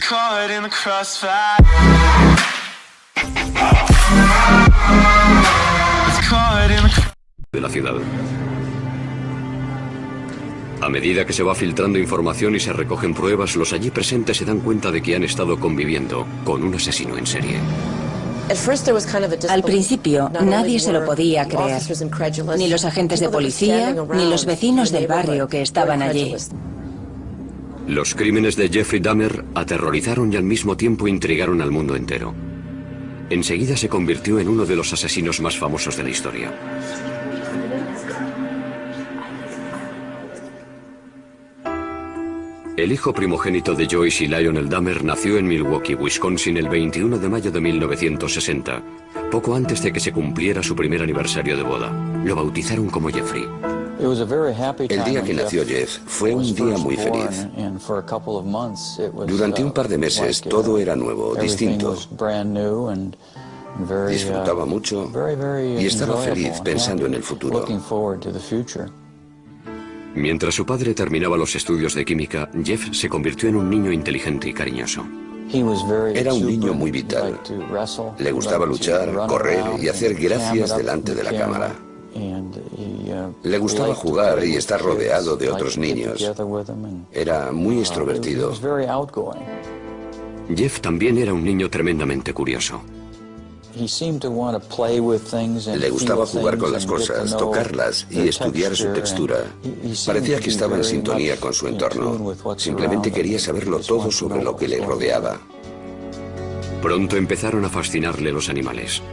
caught in the crossfire. Was caught in the de la ciudad. A medida que se va filtrando información y se recogen pruebas, los allí presentes se dan cuenta de que han estado conviviendo con un asesino en serie. Al principio, nadie se lo podía creer, ni los agentes de policía, ni los vecinos del barrio que estaban allí. Los crímenes de Jeffrey Dahmer aterrorizaron y al mismo tiempo intrigaron al mundo entero. Enseguida se convirtió en uno de los asesinos más famosos de la historia. El hijo primogénito de Joyce y Lionel Dahmer nació en Milwaukee, Wisconsin, el 21 de mayo de 1960, poco antes de que se cumpliera su primer aniversario de boda. Lo bautizaron como Jeffrey. El día que nació Jeff fue un día muy feliz. Durante un par de meses todo era nuevo, distinto. Disfrutaba mucho y estaba feliz pensando en el futuro. Mientras su padre terminaba los estudios de química, Jeff se convirtió en un niño inteligente y cariñoso. Era un niño muy vital. Le gustaba luchar, correr y hacer gracias delante de la cámara. Le gustaba jugar y estar rodeado de otros niños. Era muy extrovertido. Jeff también era un niño tremendamente curioso. Le gustaba jugar con las cosas, tocarlas y estudiar su textura. Parecía que estaba en sintonía con su entorno. Simplemente quería saberlo todo sobre lo que le rodeaba. Pronto empezaron a fascinarle los animales.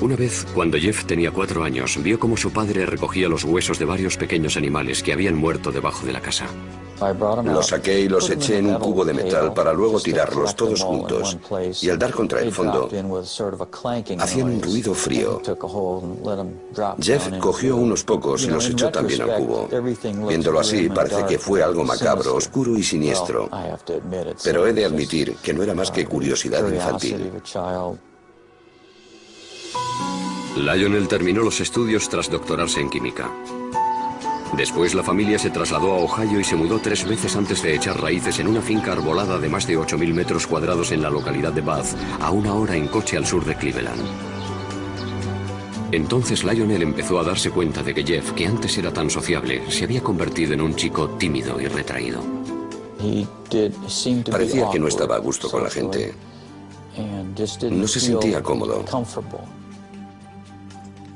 Una vez, cuando Jeff tenía 4 años, vio cómo su padre recogía los huesos de varios pequeños animales que habían muerto debajo de la casa. Los saqué y los eché en un cubo de metal para luego tirarlos todos juntos. Y al dar contra el fondo, hacían un ruido frío. Jeff cogió unos pocos y los echó también al cubo. Viéndolo así, parece que fue algo macabro, oscuro y siniestro. Pero he de admitir que no era más que curiosidad infantil. Lionel terminó los estudios tras doctorarse en química. Después la familia se trasladó a Ohio y se mudó 3 veces antes de echar raíces en una finca arbolada de más de 8.000 metros cuadrados en la localidad de Bath, a 1 hora en coche al sur de Cleveland. Entonces Lionel empezó a darse cuenta de que Jeff, que antes era tan sociable, se había convertido en un chico tímido y retraído. Parecía que no estaba a gusto con la gente. No se sentía cómodo.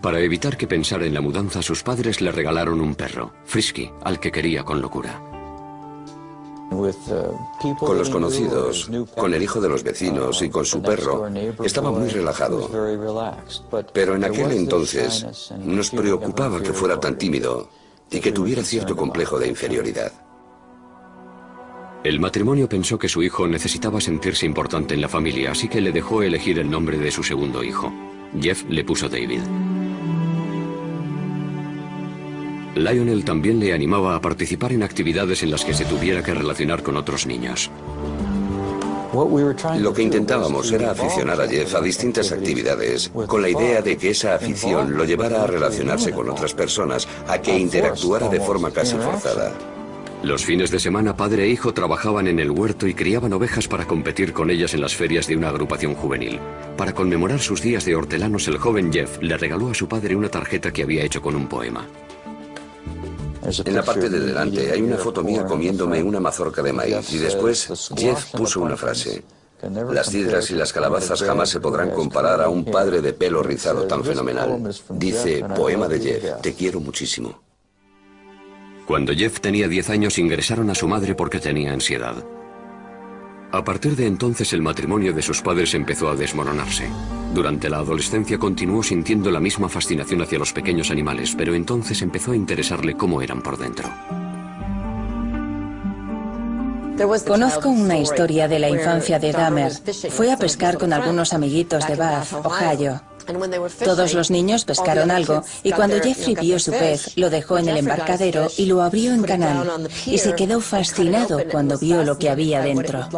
Para evitar que pensara en la mudanza, sus padres le regalaron un perro, Frisky, al que quería con locura. Con los conocidos, con el hijo de los vecinos y con su perro, estaba muy relajado. Pero en aquel entonces nos preocupaba que fuera tan tímido y que tuviera cierto complejo de inferioridad. El matrimonio pensó que su hijo necesitaba sentirse importante en la familia, así que le dejó elegir el nombre de su segundo hijo. Jeff le puso David. Lionel también le animaba a participar en actividades en las que se tuviera que relacionar con otros niños. Lo que intentábamos era aficionar a Jeff a distintas actividades, con la idea de que esa afición lo llevara a relacionarse con otras personas, a que interactuara de forma casi forzada. Los fines de semana, padre e hijo trabajaban en el huerto y criaban ovejas para competir con ellas en las ferias de una agrupación juvenil. Para conmemorar sus días de hortelanos, el joven Jeff le regaló a su padre una tarjeta que había hecho con un poema. En la parte de delante hay una foto mía comiéndome una mazorca de maíz y después Jeff puso una frase. Las cidras y las calabazas jamás se podrán comparar a un padre de pelo rizado tan fenomenal. Dice, poema de Jeff, te quiero muchísimo. Cuando Jeff tenía 10 años ingresaron a su madre porque tenía ansiedad. A partir de entonces el matrimonio de sus padres empezó a desmoronarse. Durante la adolescencia continuó sintiendo la misma fascinación hacia los pequeños animales, pero entonces empezó a interesarle cómo eran por dentro. Conozco una historia de la infancia de Dahmer. Fue a pescar con algunos amiguitos de Bath, Ohio. Todos los niños pescaron algo y cuando Jeffrey vio su pez, lo dejó en el embarcadero y lo abrió en canal. Y se quedó fascinado cuando vio lo que había dentro.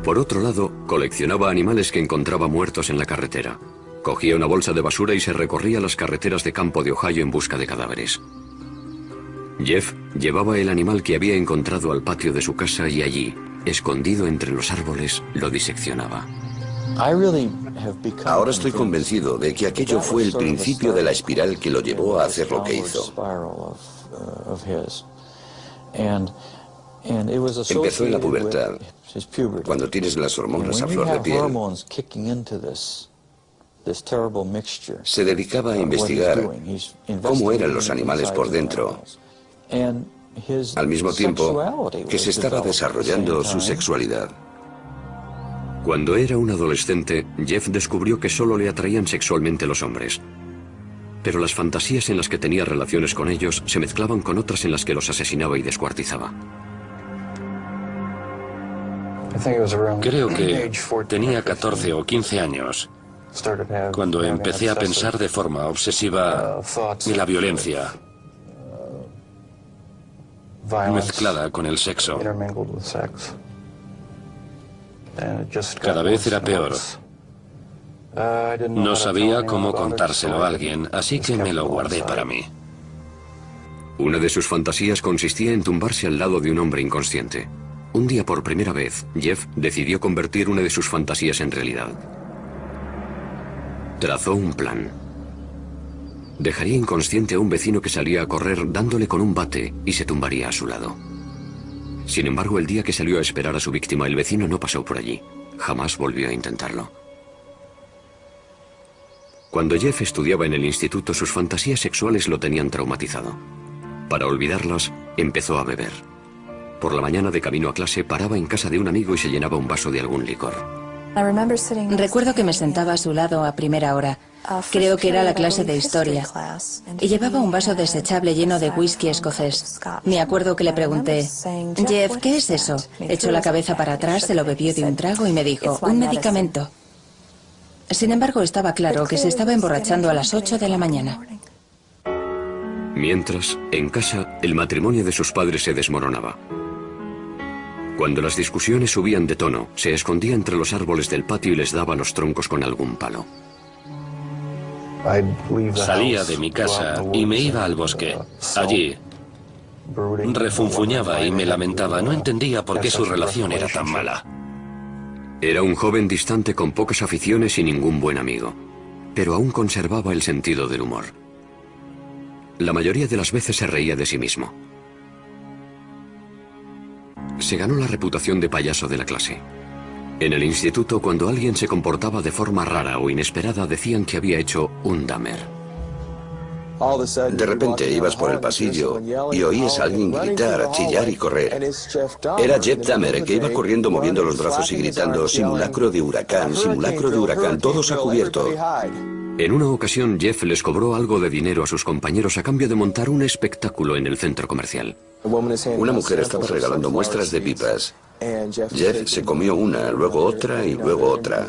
Por otro lado, coleccionaba animales que encontraba muertos en la carretera. Cogía una bolsa de basura y se recorría las carreteras de campo de Ohio en busca de cadáveres. Jeff llevaba el animal que había encontrado al patio de su casa y allí, escondido entre los árboles, lo diseccionaba. Ahora estoy convencido de que aquello fue el principio de la espiral que lo llevó a hacer lo que hizo. Empezó en la pubertad, cuando tienes las hormonas a flor de piel. Se dedicaba a investigar cómo eran los animales por dentro, al mismo tiempo que se estaba desarrollando su sexualidad. Cuando era un adolescente, Jeff descubrió que solo le atraían sexualmente los hombres. Pero las fantasías en las que tenía relaciones con ellos se mezclaban con otras en las que los asesinaba y descuartizaba. Creo que tenía 14 o 15 años cuando empecé a pensar de forma obsesiva en la violencia mezclada con el sexo. Cada vez era peor. No sabía cómo contárselo a alguien, así que me lo guardé para mí. Una de sus fantasías consistía en tumbarse al lado de un hombre inconsciente. Un día, por primera vez, Jeff decidió convertir una de sus fantasías en realidad. Trazó un plan. Dejaría inconsciente a un vecino que salía a correr dándole con un bate y se tumbaría a su lado. Sin embargo, el día que salió a esperar a su víctima, el vecino no pasó por allí. Jamás volvió a intentarlo. Cuando Jeff estudiaba en el instituto, sus fantasías sexuales lo tenían traumatizado. Para olvidarlas, empezó a beber. Por la mañana, de camino a clase, paraba en casa de un amigo y se llenaba un vaso de algún licor. Recuerdo que me sentaba a su lado a primera hora. Creo que era la clase de historia. Y llevaba un vaso desechable lleno de whisky escocés. Me acuerdo que le pregunté, Jeff, ¿qué es eso? Echó la cabeza para atrás, se lo bebió de un trago y me dijo, un medicamento. Sin embargo, estaba claro que se estaba emborrachando a las 8 de la mañana. Mientras, en casa, el matrimonio de sus padres se desmoronaba. Cuando las discusiones subían de tono, se escondía entre los árboles del patio y les daba los troncos con algún palo. Salía de mi casa y me iba al bosque. Allí refunfuñaba y me lamentaba. No entendía por qué su relación era tan mala. Era un joven distante con pocas aficiones y ningún buen amigo, pero aún conservaba el sentido del humor. La mayoría de las veces se reía de sí mismo. Se ganó la reputación de payaso de la clase. En el instituto, cuando alguien se comportaba de forma rara o inesperada, decían que había hecho un Dahmer. De repente ibas por el pasillo y oías a alguien gritar, chillar y correr. Era Jeff Dahmer, que iba corriendo moviendo los brazos y gritando, simulacro de huracán, todos a cubierto. En una ocasión, Jeff les cobró algo de dinero a sus compañeros a cambio de montar un espectáculo en el centro comercial. Una mujer estaba regalando muestras de pipas. Jeff se comió una, luego otra y luego otra.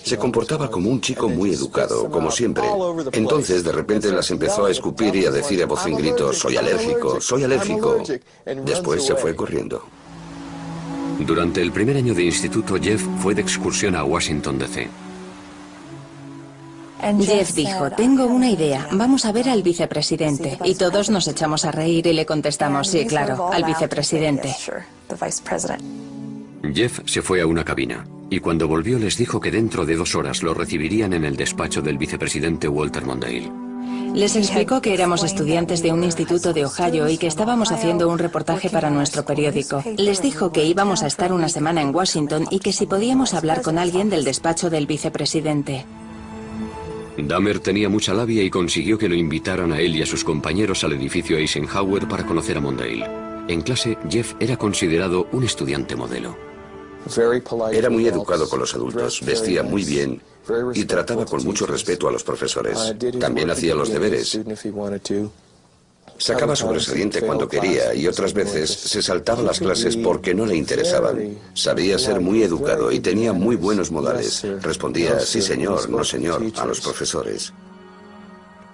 Se comportaba como un chico muy educado, como siempre. Entonces, de repente, las empezó a escupir y a decir a voz en grito, soy alérgico, soy alérgico. Después se fue corriendo. Durante el primer año de instituto, Jeff fue de excursión a Washington, D.C. Jeff dijo, tengo una idea, vamos a ver al vicepresidente. Y todos nos echamos a reír y le contestamos, sí, claro, al vicepresidente. Jeff se fue a una cabina, y cuando volvió les dijo que dentro de 2 horas lo recibirían en el despacho del vicepresidente Walter Mondale. Les explicó que éramos estudiantes de un instituto de Ohio y que estábamos haciendo un reportaje para nuestro periódico. Les dijo que íbamos a estar una semana en Washington y que si podíamos hablar con alguien del despacho del vicepresidente. Dahmer tenía mucha labia y consiguió que lo invitaran a él y a sus compañeros al edificio Eisenhower para conocer a Mondale. En clase, Jeff era considerado un estudiante modelo. Era muy educado con los adultos, vestía muy bien y trataba con mucho respeto a los profesores. También hacía los deberes. Sacaba sobresaliente cuando quería y otras veces se saltaba las clases porque no le interesaban. Sabía ser muy educado y tenía muy buenos modales. Respondía, sí señor, no señor, a los profesores.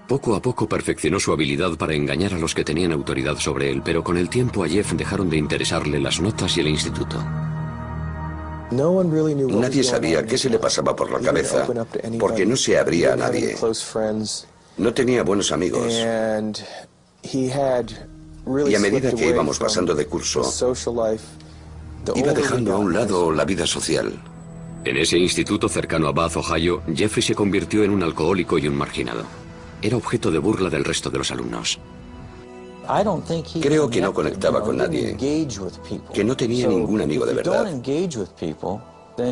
Poco a poco perfeccionó su habilidad para engañar a los que tenían autoridad sobre él, pero con el tiempo a Jeff dejaron de interesarle las notas y el instituto. Nadie sabía qué se le pasaba por la cabeza, porque no se abría a nadie. No tenía buenos amigos. Y a medida que íbamos pasando de curso, iba dejando a un lado la vida social. En ese instituto cercano a Bath, Ohio, Jeffrey se convirtió en un alcohólico y un marginado. Era objeto de burla del resto de los alumnos. Creo que no conectaba con nadie, que no tenía ningún amigo de verdad.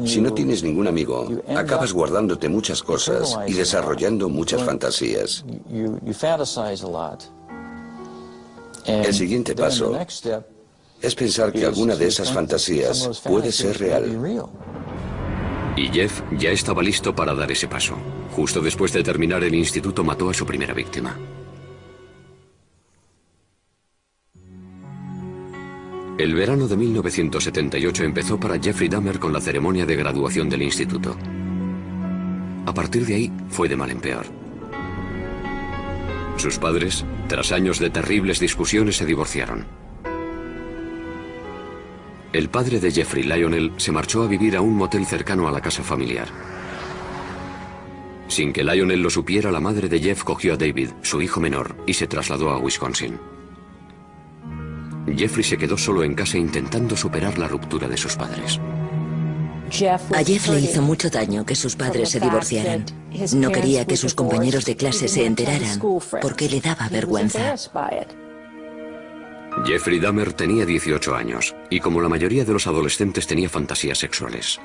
Si no tienes ningún amigo, acabas guardándote muchas cosas y desarrollando muchas fantasías. El siguiente paso es pensar que alguna de esas fantasías puede ser real. Y Jeff ya estaba listo para dar ese paso. Justo después de terminar el instituto mató a su primera víctima. El verano de 1978 empezó para Jeffrey Dahmer con la ceremonia de graduación del instituto. A partir de ahí fue de mal en peor. Sus padres, tras años de terribles discusiones, se divorciaron. El padre de Jeffrey, Lionel, se marchó a vivir a un motel cercano a la casa familiar. Sin que Lionel lo supiera, la madre de Jeff cogió a David, su hijo menor, y se trasladó a Wisconsin. Jeffrey se quedó solo en casa intentando superar la ruptura de sus padres. A Jeff le hizo mucho daño que sus padres se divorciaran. No quería que sus compañeros de clase se enteraran, porque le daba vergüenza. Jeffrey Dahmer tenía 18 años, y como la mayoría de los adolescentes tenía fantasías sexuales.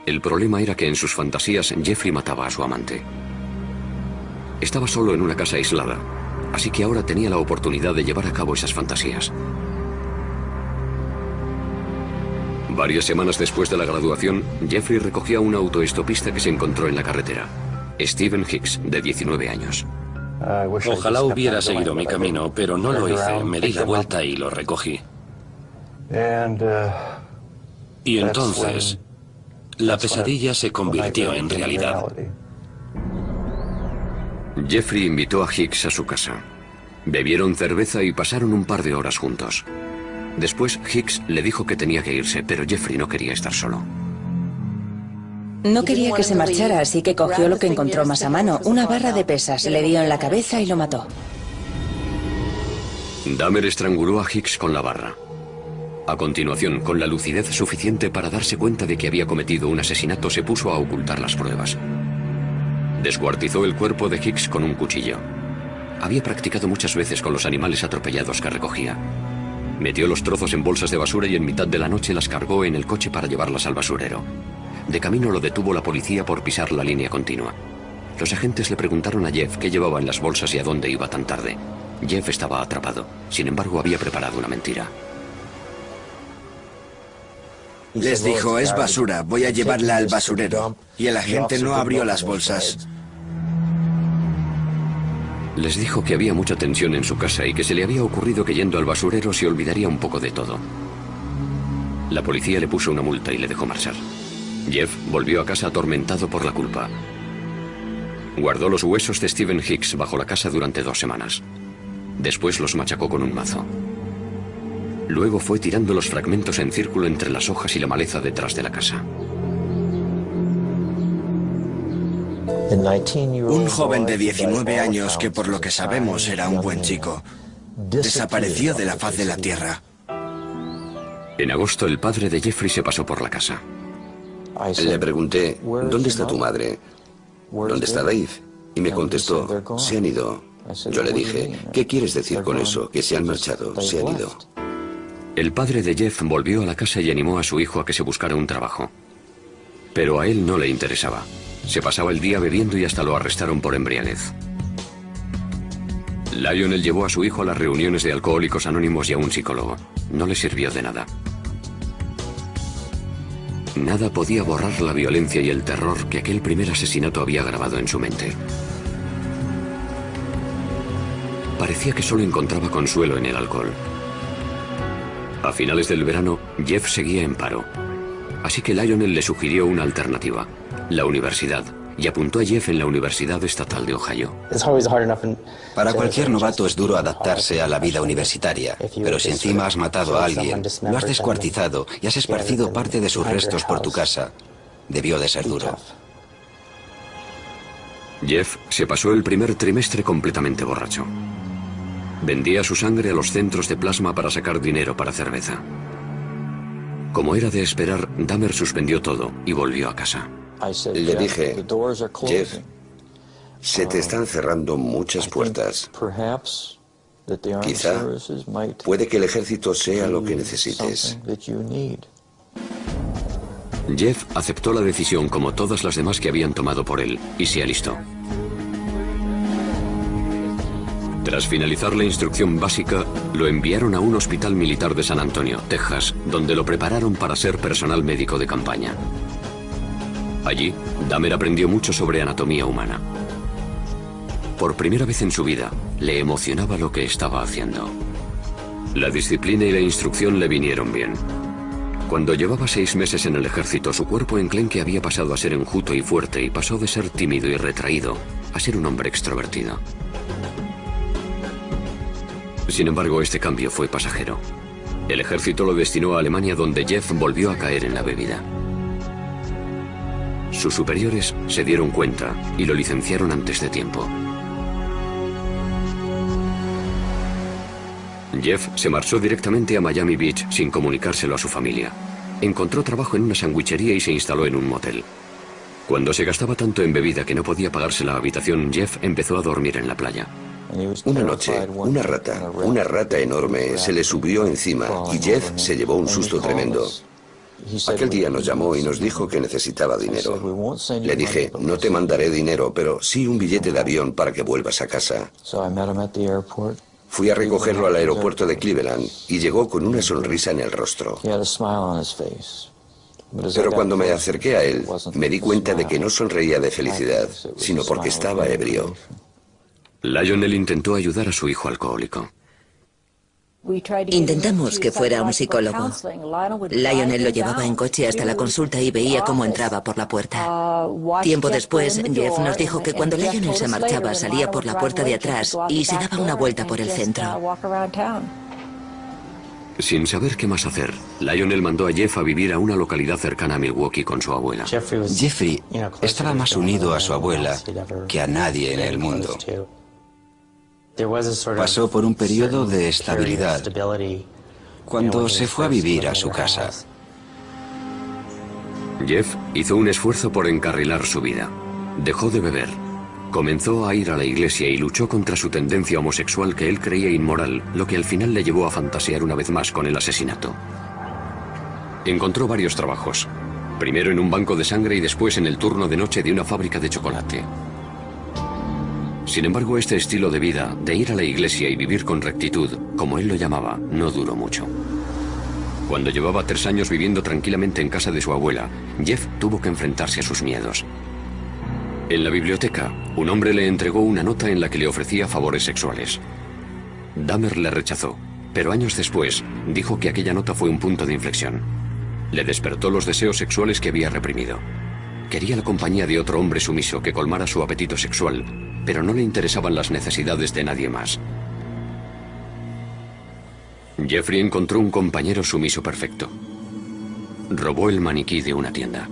El problema era que en sus fantasías Jeffrey mataba a su amante. Estaba solo en una casa aislada, así que ahora tenía la oportunidad de llevar a cabo esas fantasías. Varias semanas después de la graduación, Jeffrey recogió a un autoestopista que se encontró en la carretera, Stephen Hicks, de 19 años. Ojalá hubiera seguido mi camino, pero no lo hice. Me di la vuelta y lo recogí. Y entonces, la pesadilla se convirtió en realidad. Jeffrey invitó a Hicks a su casa. Bebieron cerveza y pasaron un par de horas juntos. Después, Hicks le dijo que tenía que irse, pero Jeffrey no quería estar solo. No quería que se marchara, así que cogió lo que encontró más a mano, una barra de pesas, le dio en la cabeza y lo mató. Dahmer estranguló a Hicks con la barra. A continuación, con la lucidez suficiente para darse cuenta de que había cometido un asesinato, se puso a ocultar las pruebas. Descuartizó el cuerpo de Hicks con un cuchillo. Había practicado muchas veces con los animales atropellados que recogía. Metió los trozos en bolsas de basura y en mitad de la noche las cargó en el coche para llevarlas al basurero. De camino lo detuvo la policía por pisar la línea continua. Los agentes le preguntaron a Jeff qué llevaba en las bolsas y a dónde iba tan tarde. Jeff estaba atrapado. Sin embargo, había preparado una mentira. Les dijo, es basura, voy a llevarla al basurero. Y el agente no abrió las bolsas. Les dijo que había mucha tensión en su casa y que se le había ocurrido que yendo al basurero se olvidaría un poco de todo. La policía le puso una multa y le dejó marchar. Jeff volvió a casa atormentado por la culpa. Guardó los huesos de Stephen Hicks bajo la casa durante 2 semanas. Después los machacó con un mazo. Luego fue tirando los fragmentos en círculo entre las hojas y la maleza detrás de la casa. Un joven de 19 años que por lo que sabemos era un buen chico, desapareció de la faz de la tierra. En agosto, el padre de Jeffrey se pasó por la casa. Le pregunté, ¿dónde está tu madre? ¿Dónde está Dave? Y me contestó, se han ido. Yo le dije, ¿qué quieres decir con eso? Que se han marchado, se han ido. El padre de Jeff volvió a la casa y animó a su hijo a que se buscara un trabajo. Pero a él no le interesaba. Se pasaba el día bebiendo y hasta lo arrestaron por embriaguez. Lionel llevó a su hijo a las reuniones de Alcohólicos Anónimos y a un psicólogo. No le sirvió de nada. Nada podía borrar la violencia y el terror que aquel primer asesinato había grabado en su mente. Parecía que solo encontraba consuelo en el alcohol. A finales del verano, Jeff seguía en paro. Así que Lionel le sugirió una alternativa, la universidad, y apuntó a Jeff en la Universidad Estatal de Ohio. Para cualquier novato es duro adaptarse a la vida universitaria, pero si encima has matado a alguien, lo has descuartizado y has esparcido parte de sus restos por tu casa, debió de ser duro. Jeff se pasó el primer trimestre completamente borracho. Vendía su sangre a los centros de plasma para sacar dinero para cerveza. Como era de esperar, Dahmer suspendió todo y volvió a casa. Le dije, Jeff, se te están cerrando muchas puertas. Quizá puede que el ejército sea lo que necesites. Jeff aceptó la decisión como todas las demás que habían tomado por él y se alistó. Tras finalizar la instrucción básica, lo enviaron a un hospital militar de San Antonio, Texas, donde lo prepararon para ser personal médico de campaña. Allí, Dahmer aprendió mucho sobre anatomía humana. Por primera vez en su vida, le emocionaba lo que estaba haciendo. La disciplina y la instrucción le vinieron bien. Cuando llevaba 6 meses en el ejército, su cuerpo enclenque había pasado a ser enjuto y fuerte y pasó de ser tímido y retraído a ser un hombre extrovertido. Sin embargo, este cambio fue pasajero. El ejército lo destinó a Alemania, donde Jeff volvió a caer en la bebida. Sus superiores se dieron cuenta y lo licenciaron antes de tiempo. Jeff se marchó directamente a Miami Beach sin comunicárselo a su familia. Encontró trabajo en una sandwichería y se instaló en un motel. Cuando se gastaba tanto en bebida que no podía pagarse la habitación, Jeff empezó a dormir en la playa. Una noche, una rata enorme, se le subió encima y Jeff se llevó un susto tremendo. Aquel día nos llamó y nos dijo que necesitaba dinero. Le dije, no te mandaré dinero, pero sí un billete de avión para que vuelvas a casa. Fui a recogerlo al aeropuerto de Cleveland y llegó con una sonrisa en el rostro. Pero cuando me acerqué a él, me di cuenta de que no sonreía de felicidad, sino porque estaba ebrio. Lionel intentó ayudar a su hijo alcohólico. Intentamos que fuera un psicólogo. Lionel lo llevaba en coche hasta la consulta y veía cómo entraba por la puerta. Tiempo después, Jeff nos dijo que cuando Lionel se marchaba salía por la puerta de atrás y se daba una vuelta por el centro. Sin saber qué más hacer, Lionel mandó a Jeff a vivir a una localidad cercana a Milwaukee con su abuela. Jeffrey estaba más unido a su abuela que a nadie en el mundo. Pasó por un periodo de estabilidad cuando se fue a vivir a su casa. Jeff hizo un esfuerzo por encarrilar su vida. Dejó de beber. Comenzó a ir a la iglesia y luchó contra su tendencia homosexual que él creía inmoral, lo que al final le llevó a fantasear una vez más con el asesinato. Encontró varios trabajos. Primero en un banco de sangre y después en el turno de noche de una fábrica de chocolate. Sin embargo, este estilo de vida, de ir a la iglesia y vivir con rectitud, como él lo llamaba, no duró mucho. Cuando llevaba 3 años viviendo tranquilamente en casa de su abuela, Jeff tuvo que enfrentarse a sus miedos. En la biblioteca, un hombre le entregó una nota en la que le ofrecía favores sexuales. Dahmer le rechazó, pero años después dijo que aquella nota fue un punto de inflexión. Le despertó los deseos sexuales que había reprimido. Quería la compañía de otro hombre sumiso que colmara su apetito sexual, pero no le interesaban las necesidades de nadie más. Jeffrey encontró un compañero sumiso perfecto. Robó el maniquí de una tienda.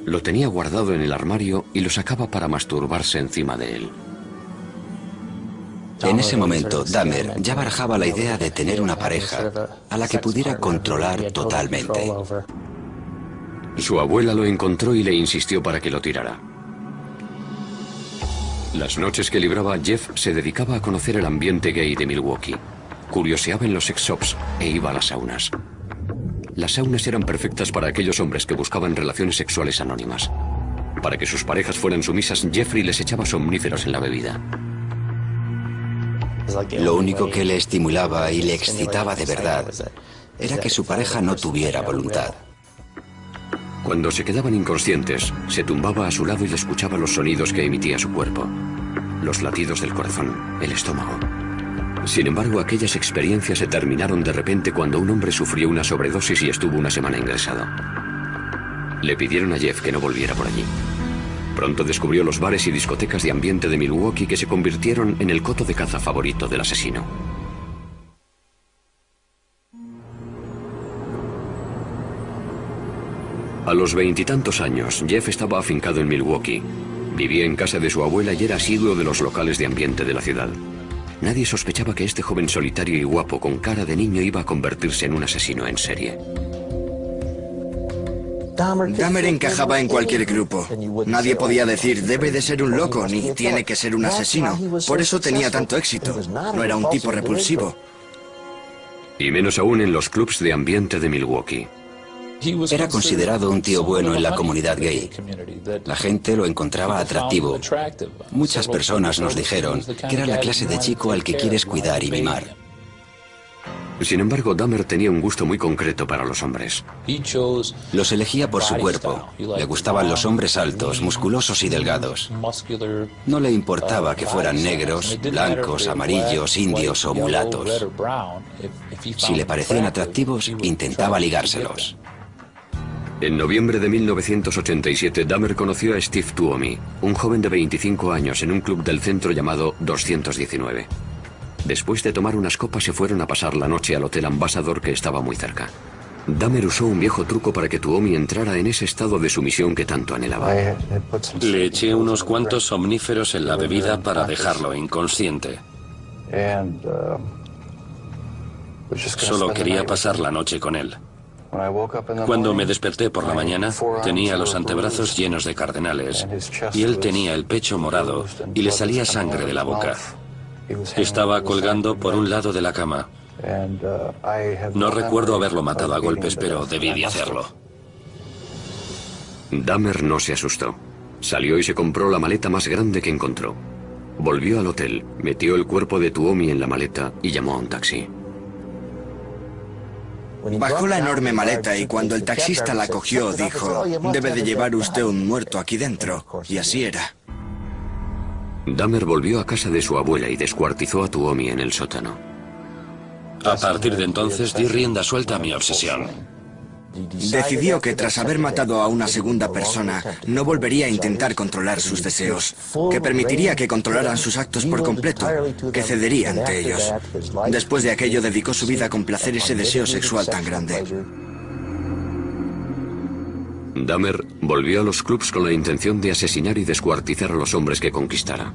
Lo tenía guardado en el armario y lo sacaba para masturbarse encima de él. En ese momento, Dahmer ya barajaba la idea de tener una pareja a la que pudiera controlar totalmente. Su abuela lo encontró y le insistió para que lo tirara. Las noches que libraba, Jeff se dedicaba a conocer el ambiente gay de Milwaukee. Curioseaba en los sex shops e iba a las saunas. Las saunas eran perfectas para aquellos hombres que buscaban relaciones sexuales anónimas. Para que sus parejas fueran sumisas, Jeffrey les echaba somníferos en la bebida. Lo único que le estimulaba y le excitaba de verdad era que su pareja no tuviera voluntad. Cuando se quedaban inconscientes, se tumbaba a su lado y escuchaba los sonidos que emitía su cuerpo. Los latidos del corazón, el estómago. Sin embargo, aquellas experiencias se terminaron de repente cuando un hombre sufrió una sobredosis y estuvo una semana ingresado. Le pidieron a Jeff que no volviera por allí. Pronto descubrió los bares y discotecas de ambiente de Milwaukee que se convirtieron en el coto de caza favorito del asesino. A los 20 y tantos años, Jeff estaba afincado en Milwaukee. Vivía en casa de su abuela y era asiduo de los locales de ambiente de la ciudad. nadie sospechaba que este joven solitario y guapo con cara de niño iba a convertirse en un asesino en serie. Dahmer encajaba en cualquier grupo. Nadie podía decir, debe de ser un loco, ni tiene que ser un asesino. Por eso tenía tanto éxito. No era un tipo repulsivo. Y menos aún en los clubs de ambiente de Milwaukee. Era considerado un tío bueno en la comunidad gay. La gente lo encontraba atractivo. Muchas personas nos dijeron que era la clase de chico al que quieres cuidar y mimar. Sin embargo, Dahmer tenía un gusto muy concreto para los hombres. Los elegía por su cuerpo. Le gustaban los hombres altos, musculosos y delgados. No le importaba que fueran negros, blancos, amarillos, indios o mulatos. Si le parecían atractivos, intentaba ligárselos. En noviembre de 1987, Dahmer conoció a Steve Tuomi, un joven de 25 años en un club del centro llamado 219. Después de tomar unas copas se fueron a pasar la noche al Hotel Ambassador, que estaba muy cerca. Dahmer usó un viejo truco para que Tuomi entrara en ese estado de sumisión que tanto anhelaba. Le eché unos cuantos somníferos en la bebida para dejarlo inconsciente. Solo quería pasar la noche con él. Cuando me desperté por la mañana, tenía los antebrazos llenos de cardenales y él tenía el pecho morado y le salía sangre de la boca. Estaba colgando por un lado de la cama. No recuerdo haberlo matado a golpes, pero debí de hacerlo. Dahmer no se asustó. Salió y se compró la maleta más grande que encontró. Volvió al hotel, metió el cuerpo de Tuomi en la maleta y llamó a un taxi. Bajó la enorme maleta y cuando el taxista la cogió dijo, debe de llevar usted un muerto aquí dentro. Y así era. Dahmer volvió a casa de su abuela y descuartizó a Tuomi en el sótano. A partir de entonces di rienda suelta a mi obsesión. Decidió que tras haber matado a una segunda persona, no volvería a intentar controlar sus deseos, que permitiría que controlaran sus actos por completo, que cedería ante ellos. Después de aquello dedicó su vida a complacer ese deseo sexual tan grande. Dahmer volvió a los clubs con la intención de asesinar y descuartizar a los hombres que conquistara.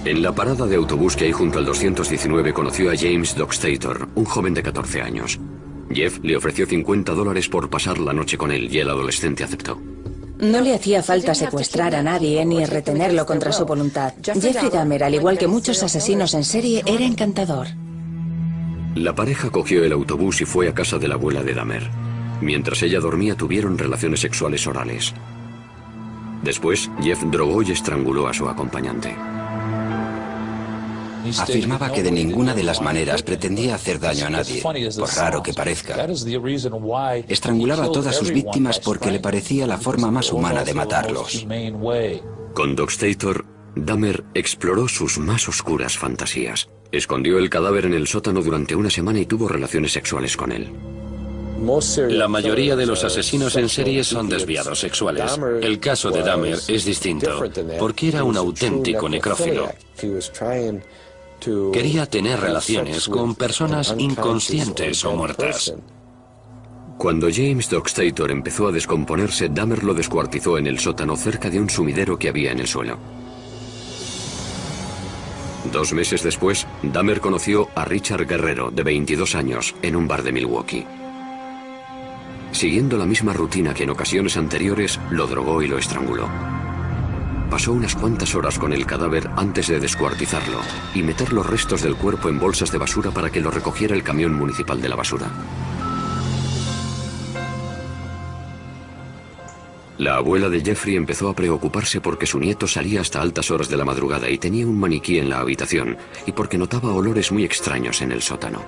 En la parada de autobús que hay junto al 219 conoció a James Dockstader, un joven de 14 años. Jeff le ofreció $50 por pasar la noche con él y el adolescente aceptó. No le hacía falta secuestrar a nadie ni retenerlo contra su voluntad. Jeffrey Dahmer, al igual que muchos asesinos en serie, era encantador. La pareja cogió el autobús y fue a casa de la abuela de Dahmer. Mientras ella dormía tuvieron relaciones sexuales orales. Después, Jeff drogó y estranguló a su acompañante. Afirmaba que de ninguna de las maneras pretendía hacer daño a nadie, por raro que parezca. Estrangulaba a todas sus víctimas porque le parecía la forma más humana de matarlos. Con Dockstader, Dahmer exploró sus más oscuras fantasías. Escondió el cadáver en el sótano durante una semana y tuvo relaciones sexuales con él. La mayoría de los asesinos en serie son desviados sexuales. El caso de Dahmer es distinto, porque era un auténtico necrófilo. Quería tener relaciones con personas inconscientes o muertas. Cuando James Dockstader empezó a descomponerse, Dahmer lo descuartizó en el sótano cerca de un sumidero que había en el suelo. 2 meses después, Dahmer conoció a Richard Guerrero, de 22 años, en un bar de Milwaukee. Siguiendo la misma rutina que en ocasiones anteriores, lo drogó y lo estranguló. Pasó unas cuantas horas con el cadáver antes de descuartizarlo y meter los restos del cuerpo en bolsas de basura para que lo recogiera el camión municipal de la basura. La abuela de Jeffrey empezó a preocuparse porque su nieto salía hasta altas horas de la madrugada y tenía un maniquí en la habitación, y porque notaba olores muy extraños en el sótano.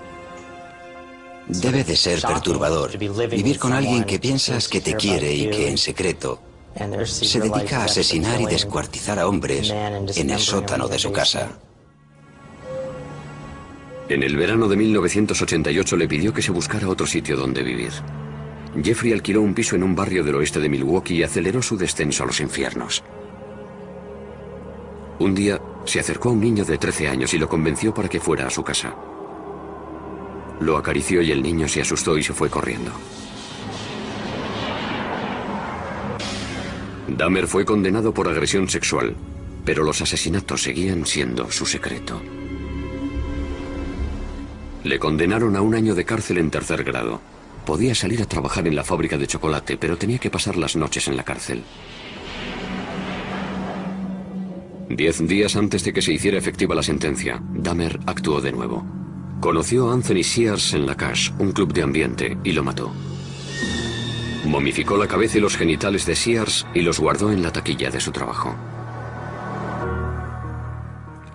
Debe de ser perturbador vivir con alguien que piensas que te quiere y que en secreto se dedica a asesinar y descuartizar a hombres en el sótano de su casa. En el verano de 1988 le pidió que se buscara otro sitio donde vivir. Jeffrey alquiló un piso en un barrio del oeste de Milwaukee y aceleró su descenso a los infiernos. Un día se acercó a un niño de 13 años y lo convenció para que fuera a su casa. Lo acarició y el niño se asustó y se fue corriendo. Dahmer fue condenado por agresión sexual. Pero los asesinatos seguían siendo su secreto. Le condenaron a 1 año de cárcel en 3er grado. Podía salir a trabajar en la fábrica de chocolate, pero tenía que pasar las noches en la cárcel. 10 días antes de que se hiciera efectiva la sentencia, Dahmer actuó de nuevo. Conoció a Anthony Sears en La Cache, un club de ambiente, y lo mató. Momificó la cabeza y los genitales de Sears y los guardó en la taquilla de su trabajo.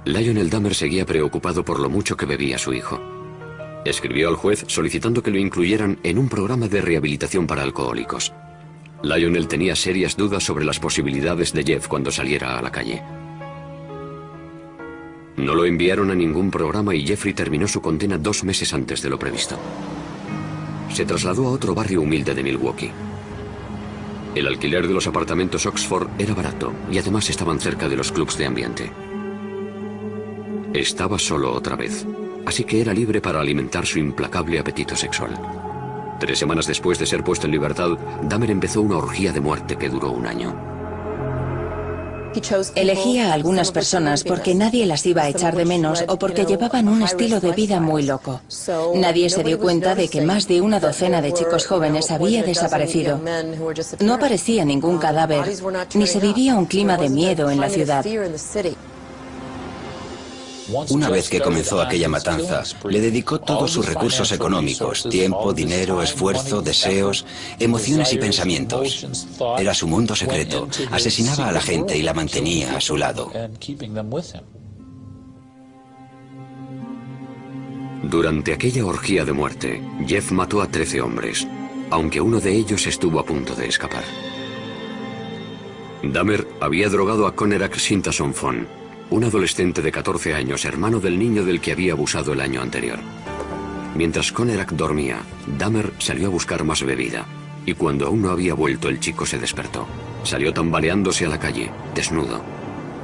Lionel Dahmer seguía preocupado por lo mucho que bebía su hijo. Escribió al juez solicitando que lo incluyeran en un programa de rehabilitación para alcohólicos. Lionel tenía serias dudas sobre las posibilidades de Jeff cuando saliera a la calle. No lo enviaron a ningún programa y Jeffrey terminó su condena 2 meses antes de lo previsto. Se trasladó a otro barrio humilde de Milwaukee. El alquiler de los apartamentos Oxford era barato y además estaban cerca de los clubs de ambiente. Estaba solo otra vez, así que era libre para alimentar su implacable apetito sexual. 3 semanas después de ser puesto en libertad, Dahmer empezó una orgía de muerte que duró 1 año. Elegía a algunas personas porque nadie las iba a echar de menos o porque llevaban un estilo de vida muy loco. Nadie se dio cuenta de que más de 1 docena de chicos jóvenes había desaparecido. No aparecía ningún cadáver, ni se vivía un clima de miedo en la ciudad. Una vez que comenzó aquella matanza, le dedicó todos sus recursos económicos, tiempo, dinero, esfuerzo, deseos, emociones y pensamientos. Era su mundo secreto. Asesinaba a la gente y la mantenía a su lado. Durante aquella orgía de muerte, Jeff mató a 13 hombres, aunque uno de ellos estuvo a punto de escapar. Dahmer había drogado a Conerak Sintason Fon, un adolescente de 14 años, hermano del niño del que había abusado el año anterior. Mientras Conerak dormía, Dahmer salió a buscar más bebida, y cuando aún no había vuelto, el chico se despertó. Salió tambaleándose a la calle, desnudo.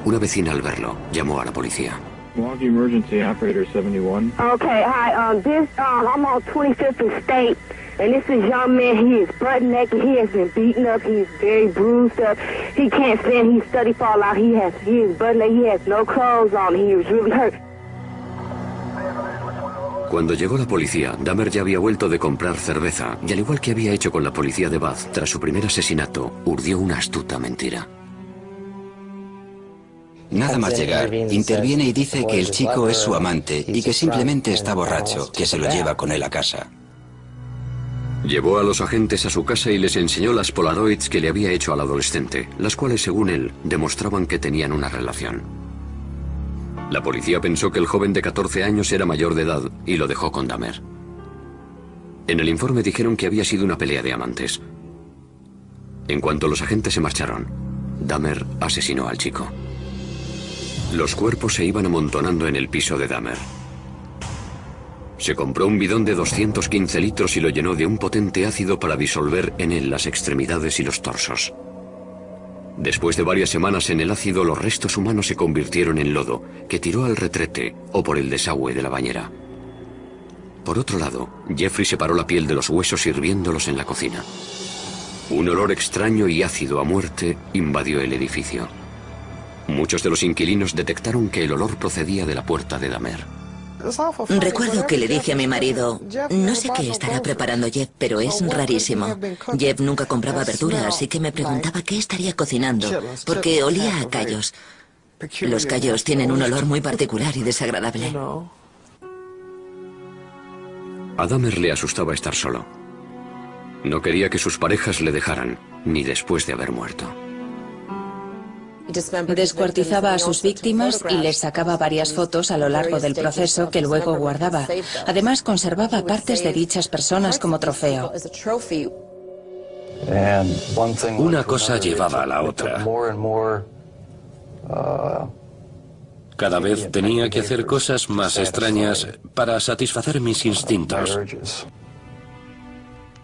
Una vecina, al verlo, llamó a la policía. Milwaukee Emergency Operator 71. Okay, hi, I'm on 25th and State, and this is young man. He is butt naked. He has been beaten up. He is very bruised up. He can't stand. He's study fall out. He is butt naked. He has no clothes on. He was really hurt. Cuando llegó la policía, Dahmer ya había vuelto de comprar cerveza, y al igual que había hecho con la policía de Bath tras su primer asesinato, urdió una astuta mentira. Nada más llegar, interviene y dice que el chico es su amante y que simplemente está borracho, que se lo lleva con él a casa. Llevó a los agentes a su casa y les enseñó las Polaroids que le había hecho al adolescente, las cuales, según él, demostraban que tenían una relación. La policía pensó que el joven de 14 años era mayor de edad y lo dejó con Dahmer. En el informe dijeron que había sido una pelea de amantes. En cuanto los agentes se marcharon, Dahmer asesinó al chico. Los cuerpos se iban amontonando en el piso de Dahmer. Se compró un bidón de 215 litros y lo llenó de un potente ácido para disolver en él las extremidades y los torsos. Después de varias semanas en el ácido, los restos humanos se convirtieron en lodo, que tiró al retrete o por el desagüe de la bañera. Por otro lado, Jeffrey separó la piel de los huesos hirviéndolos en la cocina. Un olor extraño y ácido a muerte invadió el edificio. Muchos de los inquilinos detectaron que el olor procedía de la puerta de Dahmer. Recuerdo que le dije a mi marido, no sé qué estará preparando Jeff, pero es rarísimo. Jeff nunca compraba verdura, así que me preguntaba qué estaría cocinando, porque olía a callos. Los callos tienen un olor muy particular y desagradable. A Dahmer le asustaba estar solo. No quería que sus parejas le dejaran, ni después de haber muerto. Descuartizaba a sus víctimas y les sacaba varias fotos a lo largo del proceso que luego guardaba. Además, conservaba partes de dichas personas como trofeo. Una cosa llevaba a la otra. Cada vez tenía que hacer cosas más extrañas para satisfacer mis instintos.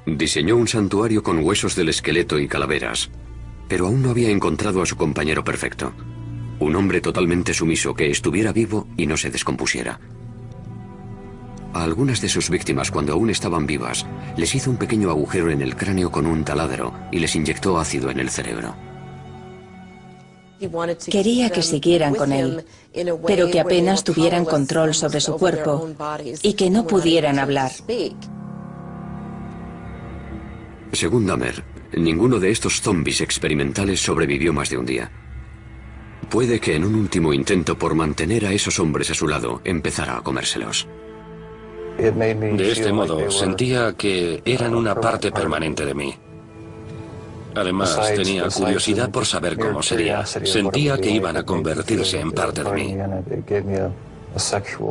Diseñó un santuario con huesos del esqueleto y calaveras, pero aún no había encontrado a su compañero perfecto. Un hombre totalmente sumiso que estuviera vivo y no se descompusiera. A algunas de sus víctimas, cuando aún estaban vivas, les hizo un pequeño agujero en el cráneo con un taladro y les inyectó ácido en el cerebro. Quería que siguieran con él, pero que apenas tuvieran control sobre su cuerpo y que no pudieran hablar. Según Dahmer, ninguno de estos zombies experimentales sobrevivió más de un día. Puede que en un último intento por mantener a esos hombres a su lado, empezara a comérselos. De este modo, sentía que eran una parte permanente de mí. Además, tenía curiosidad por saber cómo sería. Sentía que iban a convertirse en parte de mí.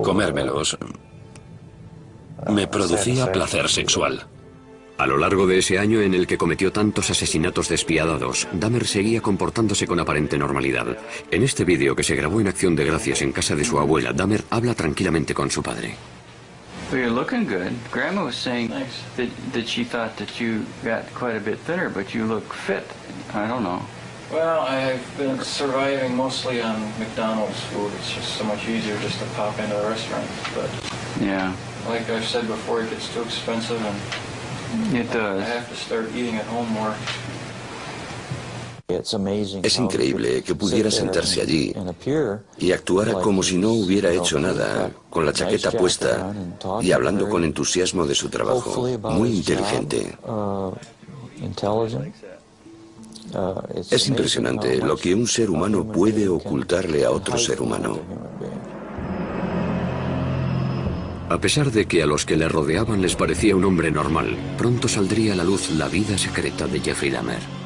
Comérmelos me producía placer sexual. A lo largo de ese año en el que cometió tantos asesinatos despiadados, Dahmer seguía comportándose con aparente normalidad. En este vídeo que se grabó en Acción de Gracias en casa de su abuela, Dahmer habla tranquilamente con su padre. Well, you're looking good. Grandma was saying that she thought that you got quite a bit thinner, but you look fit. I don't know. Well, I've been surviving mostly on McDonald's food. It's just so much easier just to pop into the restaurant. But yeah, like I've said before, it gets too expensive, and it does. I have to start eating at home more. Es increíble que pudiera sentarse allí y actuara como si no hubiera hecho nada, con la chaqueta puesta y hablando con entusiasmo de su trabajo. Muy inteligente. Es impresionante lo que un ser humano puede ocultarle a otro ser humano. A pesar de que a los que le rodeaban les parecía un hombre normal, pronto saldría a la luz la vida secreta de Jeffrey Dahmer.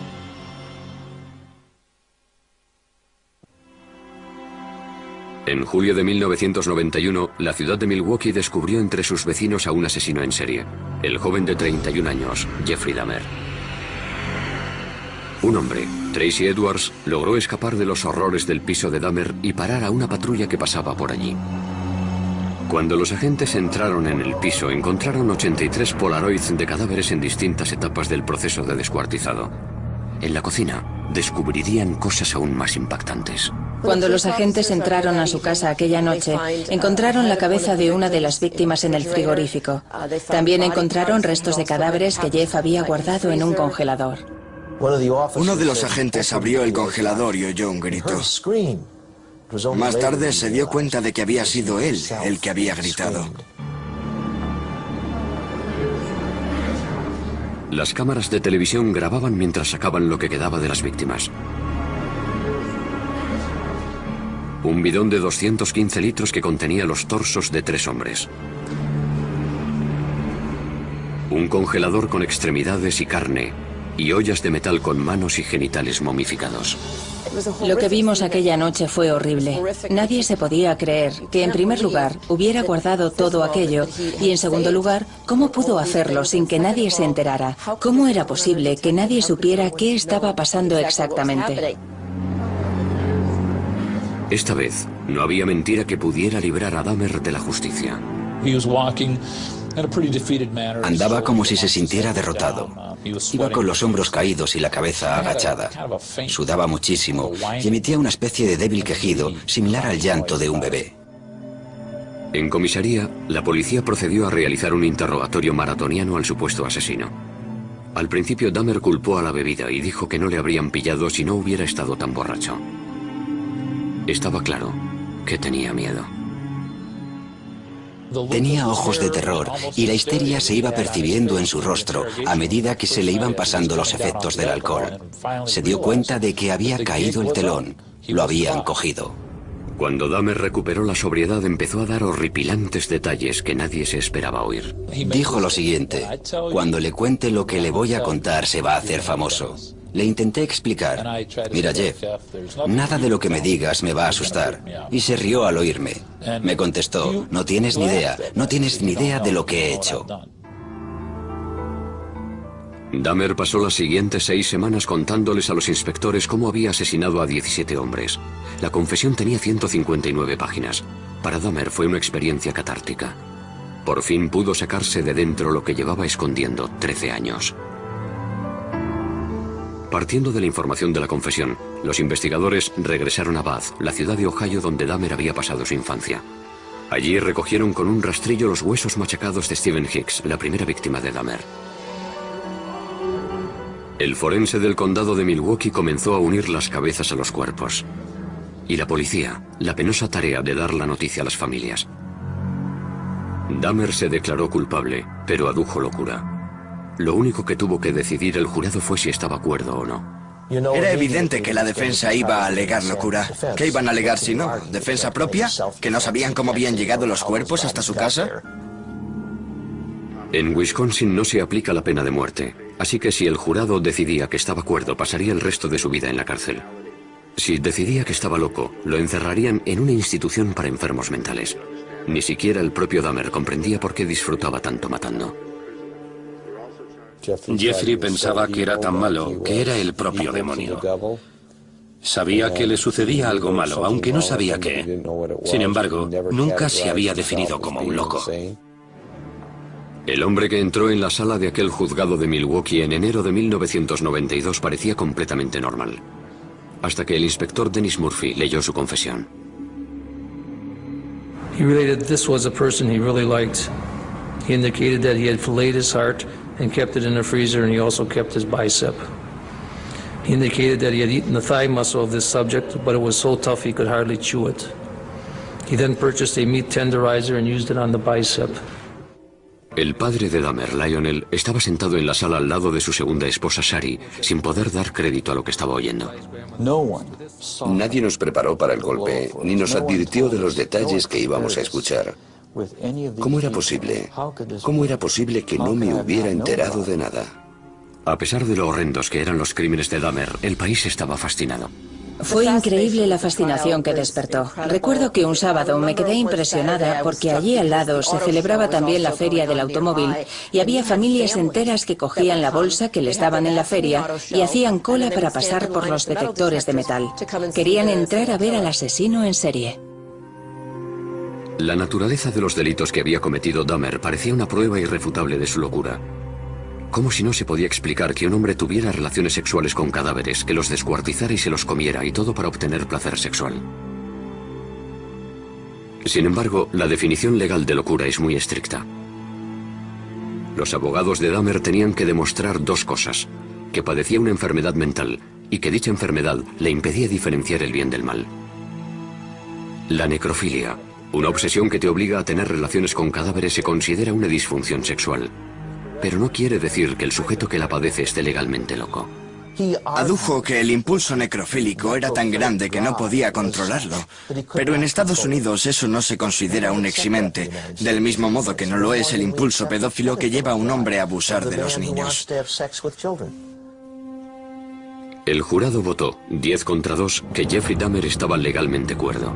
En julio de 1991, la ciudad de Milwaukee descubrió entre sus vecinos a un asesino en serie, el joven de 31 años, Jeffrey Dahmer. Un hombre, Tracy Edwards, logró escapar de los horrores del piso de Dahmer y parar a una patrulla que pasaba por allí. Cuando los agentes entraron en el piso, encontraron 83 polaroids de cadáveres en distintas etapas del proceso de descuartizado. En la cocina, descubrirían cosas aún más impactantes. Cuando los agentes entraron a su casa aquella noche, encontraron la cabeza de una de las víctimas en el frigorífico. También encontraron restos de cadáveres que Jeff había guardado en un congelador. Uno de los agentes abrió el congelador y oyó un grito. Más tarde se dio cuenta de que había sido él el que había gritado. Las cámaras de televisión grababan mientras sacaban lo que quedaba de las víctimas. Un bidón de 215 litros que contenía los torsos de 3 hombres. Un congelador con extremidades y carne, y ollas de metal con manos y genitales momificados. Lo que vimos aquella noche fue horrible. Nadie se podía creer que, en primer lugar, hubiera guardado todo aquello y, en segundo lugar, cómo pudo hacerlo sin que nadie se enterara. ¿Cómo era posible que nadie supiera qué estaba pasando exactamente? Esta vez, no había mentira que pudiera librar a Dahmer de la justicia. Andaba como si se sintiera derrotado. Iba con los hombros caídos y la cabeza agachada. Sudaba muchísimo y emitía una especie de débil quejido, similar al llanto de un bebé. En comisaría, la policía procedió a realizar un interrogatorio maratoniano al supuesto asesino. Al principio, Dahmer culpó a la bebida y dijo que no le habrían pillado si no hubiera estado tan borracho. Estaba claro que tenía miedo. Tenía ojos de terror y la histeria se iba percibiendo en su rostro a medida que se le iban pasando los efectos del alcohol. Se dio cuenta de que había caído el telón. Lo habían cogido. Cuando Dahmer recuperó la sobriedad, empezó a dar horripilantes detalles que nadie se esperaba oír. Dijo lo siguiente: cuando le cuente lo que le voy a contar se va a hacer famoso. Le intenté explicar: mira, Jeff, nada de lo que me digas me va a asustar. Y se rió al oírme. Me contestó: no tienes ni idea de lo que he hecho. Dahmer pasó las siguientes 6 semanas contándoles a los inspectores cómo había asesinado a 17 hombres. La confesión tenía 159 páginas. Para Dahmer fue una experiencia catártica. Por fin pudo sacarse de dentro lo que llevaba escondiendo 13 años. Partiendo de la información de la confesión, los investigadores regresaron a Bath, la ciudad de Ohio donde Dahmer había pasado su infancia. Allí recogieron con un rastrillo los huesos machacados de Stephen Hicks, la primera víctima de Dahmer. El forense del condado de Milwaukee comenzó a unir las cabezas a los cuerpos. Y la policía, la penosa tarea de dar la noticia a las familias. Dahmer se declaró culpable, pero adujo locura. Lo único que tuvo que decidir el jurado fue si estaba cuerdo o no. Era evidente que la defensa iba a alegar locura. ¿Qué iban a alegar si no? ¿Defensa propia? ¿Que no sabían cómo habían llegado los cuerpos hasta su casa? En Wisconsin no se aplica la pena de muerte, así que si el jurado decidía que estaba cuerdo, pasaría el resto de su vida en la cárcel. Si decidía que estaba loco, lo encerrarían en una institución para enfermos mentales. Ni siquiera el propio Dahmer comprendía por qué disfrutaba tanto matando. Jeffrey pensaba que era tan malo que era el propio demonio. Sabía que le sucedía algo malo, aunque no sabía qué. Sin embargo, nunca se había definido como un loco. El hombre que entró en la sala de aquel juzgado de Milwaukee en enero de 1992 parecía completamente normal. Hasta que el inspector Dennis Murphy leyó su confesión. He related this was a person he really liked. He indicated that he had filleted his heart and kept it in the freezer, and he also kept his bicep. He indicated that he had eaten the thigh muscle of this subject, but it was so tough he could hardly chew it. He then purchased a meat tenderizer and used it on the bicep. El padre de Dahmer, Lionel, estaba sentado en la sala al lado de su segunda esposa, Shari, sin poder dar crédito a lo que estaba oyendo. Nadie nos preparó para el golpe, ni nos advirtió de los detalles que íbamos a escuchar. ¿Cómo era posible? ¿Cómo era posible que no me hubiera enterado de nada? A pesar de lo horrendos que eran los crímenes de Dahmer, el país estaba fascinado. Fue increíble la fascinación que despertó. Recuerdo que un sábado me quedé impresionada porque allí al lado se celebraba también la feria del automóvil y había familias enteras que cogían la bolsa que les daban en la feria y hacían cola para pasar por los detectores de metal. Querían entrar a ver al asesino en serie. La naturaleza de los delitos que había cometido Dahmer parecía una prueba irrefutable de su locura. Como si no se podía explicar que un hombre tuviera relaciones sexuales con cadáveres, que los descuartizara y se los comiera, y todo para obtener placer sexual. Sin embargo, la definición legal de locura es muy estricta. Los abogados de Dahmer tenían que demostrar dos cosas: que padecía una enfermedad mental y que dicha enfermedad le impedía diferenciar el bien del mal. La necrofilia, una obsesión que te obliga a tener relaciones con cadáveres, se considera una disfunción sexual. Pero no quiere decir que el sujeto que la padece esté legalmente loco. Adujo que el impulso necrofílico era tan grande que no podía controlarlo. Pero en Estados Unidos eso no se considera un eximente, del mismo modo que no lo es el impulso pedófilo que lleva a un hombre a abusar de los niños. El jurado votó, 10 contra 2, que Jeffrey Dahmer estaba legalmente cuerdo.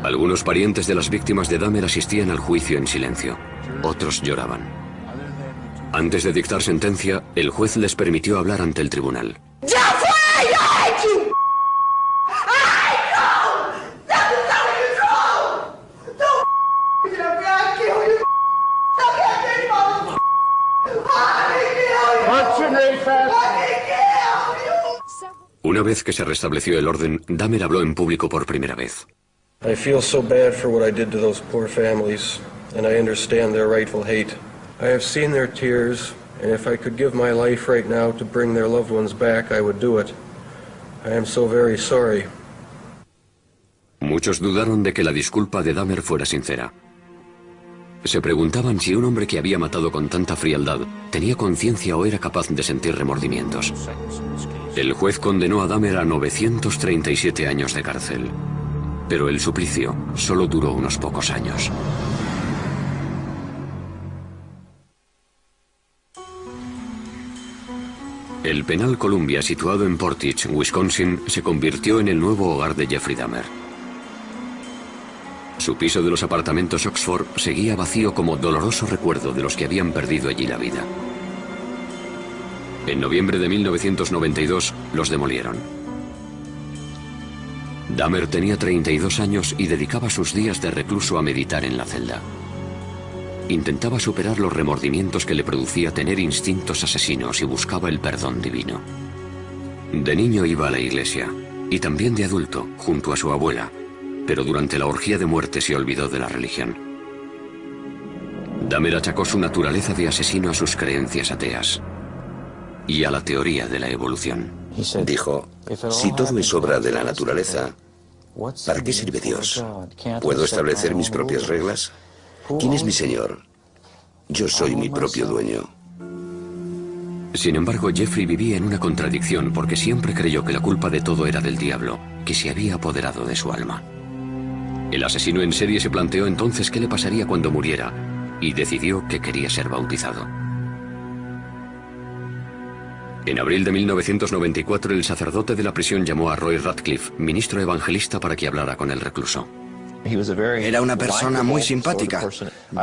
Algunos parientes de las víctimas de Dahmer asistían al juicio en silencio. Otros lloraban. Antes de dictar sentencia, el juez les permitió hablar ante el tribunal. Una vez que se restableció el orden, Dahmer habló en público por primera vez. I feel so bad for what I did to those poor families, and I understand their rightful hate. I have seen their tears, and if I could give my life right now to bring their loved ones back, I would do it. I am so very sorry. Muchos dudaron de que la disculpa de Dahmer fuera sincera. Se preguntaban si un hombre que había matado con tanta frialdad tenía conciencia o era capaz de sentir remordimientos. El juez condenó a Dahmer a 937 años de cárcel. Pero el suplicio solo duró unos pocos años. El penal Columbia, situado en Portage, Wisconsin, se convirtió en el nuevo hogar de Jeffrey Dahmer. Su piso de los apartamentos Oxford seguía vacío como doloroso recuerdo de los que habían perdido allí la vida. En noviembre de 1992 los demolieron. Dahmer tenía 32 años y dedicaba sus días de recluso a meditar en la celda. Intentaba superar los remordimientos que le producía tener instintos asesinos y buscaba el perdón divino. De niño iba a la iglesia, y también de adulto, junto a su abuela, pero durante la orgía de muerte se olvidó de la religión. Dahmer achacó su naturaleza de asesino a sus creencias ateas. y a la teoría de la evolución. Dijo, si todo es obra de la naturaleza, ¿para qué sirve Dios? ¿Puedo establecer mis propias reglas? ¿Quién es mi Señor? Yo soy mi propio dueño. Sin embargo, Jeffrey vivía en una contradicción porque siempre creyó que la culpa de todo era del diablo, que se había apoderado de su alma. El asesino en serie se planteó entonces qué le pasaría cuando muriera y decidió que quería ser bautizado. En abril de 1994, el sacerdote de la prisión llamó a Roy Radcliffe, ministro evangelista, para que hablara con el recluso. Era una persona muy simpática.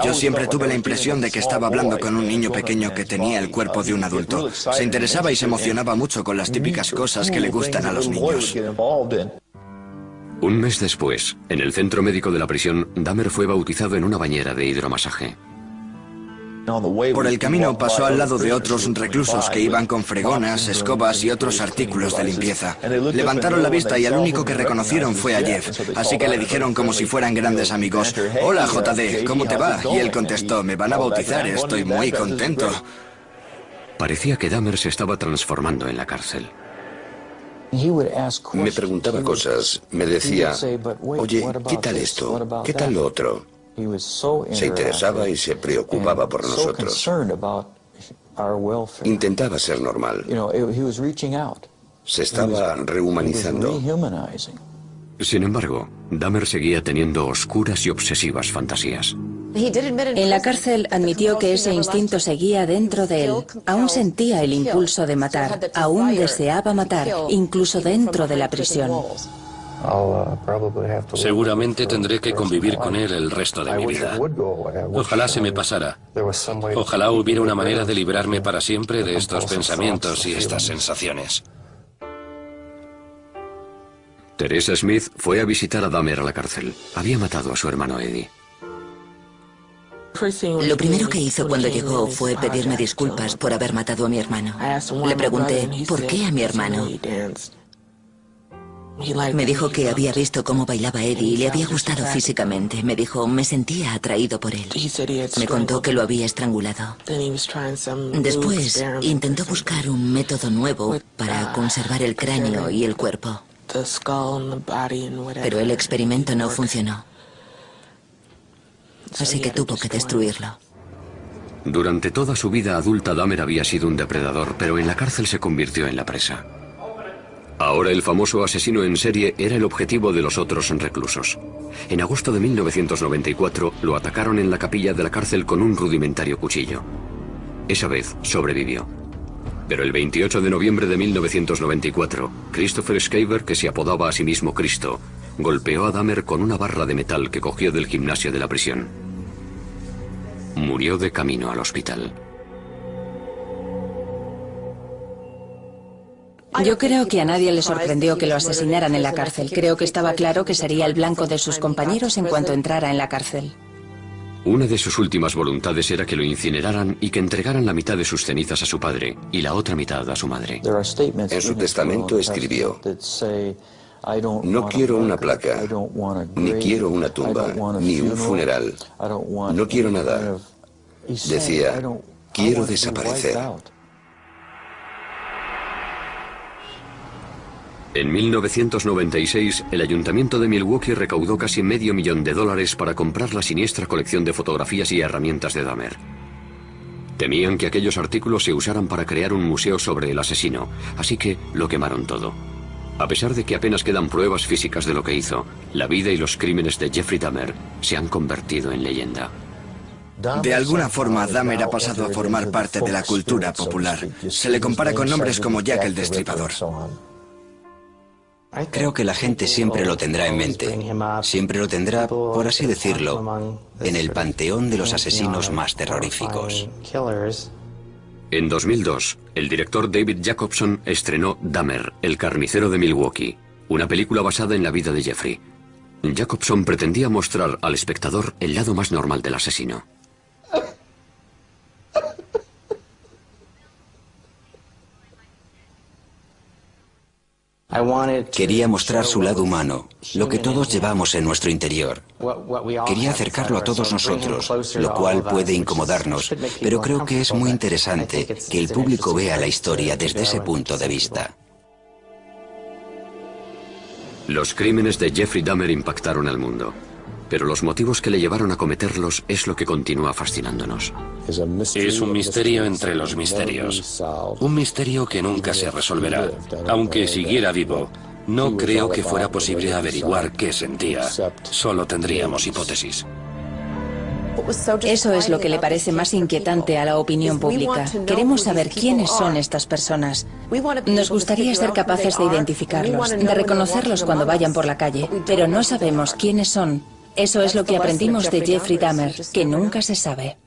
Yo siempre tuve la impresión de que estaba hablando con un niño pequeño que tenía el cuerpo de un adulto. Se interesaba y se emocionaba mucho con las típicas cosas que le gustan a los niños. Un mes después, en el centro médico de la prisión, Dahmer fue bautizado en una bañera de hidromasaje. Por el camino pasó al lado de otros reclusos que iban con fregonas, escobas y otros artículos de limpieza. Levantaron la vista y al único que reconocieron fue a Jeff, así que le dijeron como si fueran grandes amigos: «Hola, JD, ¿cómo te va?». Y él contestó: «Me van a bautizar, estoy muy contento». Parecía que Dahmer se estaba transformando en la cárcel. Me preguntaba cosas, me decía, oye, ¿qué tal esto? ¿Qué tal lo otro? Se interesaba y se preocupaba por nosotros. Intentaba ser normal. Se estaba rehumanizando. Sin embargo, Dahmer seguía teniendo oscuras y obsesivas fantasías. En la cárcel admitió que ese instinto seguía dentro de él. Aún sentía el impulso de matar, aún deseaba matar, incluso dentro de la prisión. Seguramente tendré que convivir con él el resto de mi vida. Ojalá se me pasara. Ojalá hubiera una manera de librarme para siempre de estos pensamientos y estas sensaciones. Teresa Smith fue a visitar a Dahmer a la cárcel. Había matado a su hermano Eddie. Lo primero que hizo cuando llegó fue pedirme disculpas por haber matado a mi hermano. Le pregunté, ¿por qué a mi hermano? Me dijo que había visto cómo bailaba Eddie y le había gustado físicamente. Me dijo, me sentía atraído por él. Me contó que lo había estrangulado. Después intentó buscar un método nuevo para conservar el cráneo y el cuerpo. Pero el experimento no funcionó. Así que tuvo que destruirlo. Durante toda su vida adulta, Dahmer había sido un depredador, pero en la cárcel se convirtió en la presa. Ahora el famoso asesino en serie era el objetivo de los otros reclusos. En agosto de 1994 lo atacaron en la capilla de la cárcel con un rudimentario cuchillo. Esa vez sobrevivió. Pero el 28 de noviembre de 1994, Christopher Schaefer, que se apodaba a sí mismo Cristo, golpeó a Dahmer con una barra de metal que cogió del gimnasio de la prisión. Murió de camino al hospital. Yo creo que a nadie le sorprendió que lo asesinaran en la cárcel. Creo que estaba claro que sería el blanco de sus compañeros en cuanto entrara en la cárcel. Una de sus últimas voluntades era que lo incineraran y que entregaran la mitad de sus cenizas a su padre y la otra mitad a su madre. En su testamento escribió: no quiero una placa, ni quiero una tumba, ni un funeral. No quiero nada. Decía, quiero desaparecer. En 1996, el ayuntamiento de Milwaukee recaudó casi $500,000 para comprar la siniestra colección de fotografías y herramientas de Dahmer. Temían que aquellos artículos se usaran para crear un museo sobre el asesino, así que lo quemaron todo. A pesar de que apenas quedan pruebas físicas de lo que hizo, la vida y los crímenes de Jeffrey Dahmer se han convertido en leyenda. De alguna forma, Dahmer ha pasado a formar parte de la cultura popular. Se le compara con nombres como Jack el Destripador. Creo que la gente siempre lo tendrá en mente. Siempre lo tendrá, por así decirlo, en el panteón de los asesinos más terroríficos. En 2002, el director David Jacobson estrenó Dahmer, el carnicero de Milwaukee, una película basada en la vida de Jeffrey. Jacobson pretendía mostrar al espectador el lado más normal del asesino. Quería mostrar su lado humano, lo que todos llevamos en nuestro interior. Quería acercarlo a todos nosotros, lo cual puede incomodarnos, pero creo que es muy interesante que el público vea la historia desde ese punto de vista. Los crímenes de Jeffrey Dahmer impactaron al mundo, pero los motivos que le llevaron a cometerlos es lo que continúa fascinándonos. Es un misterio entre los misterios. Un misterio que nunca se resolverá. Aunque siguiera vivo, no creo que fuera posible averiguar qué sentía. Solo tendríamos hipótesis. Eso es lo que le parece más inquietante a la opinión pública. Queremos saber quiénes son estas personas. Nos gustaría ser capaces de identificarlos, de reconocerlos cuando vayan por la calle, pero no sabemos quiénes son. Eso es lo que aprendimos de Jeffrey Dahmer, que nunca se sabe.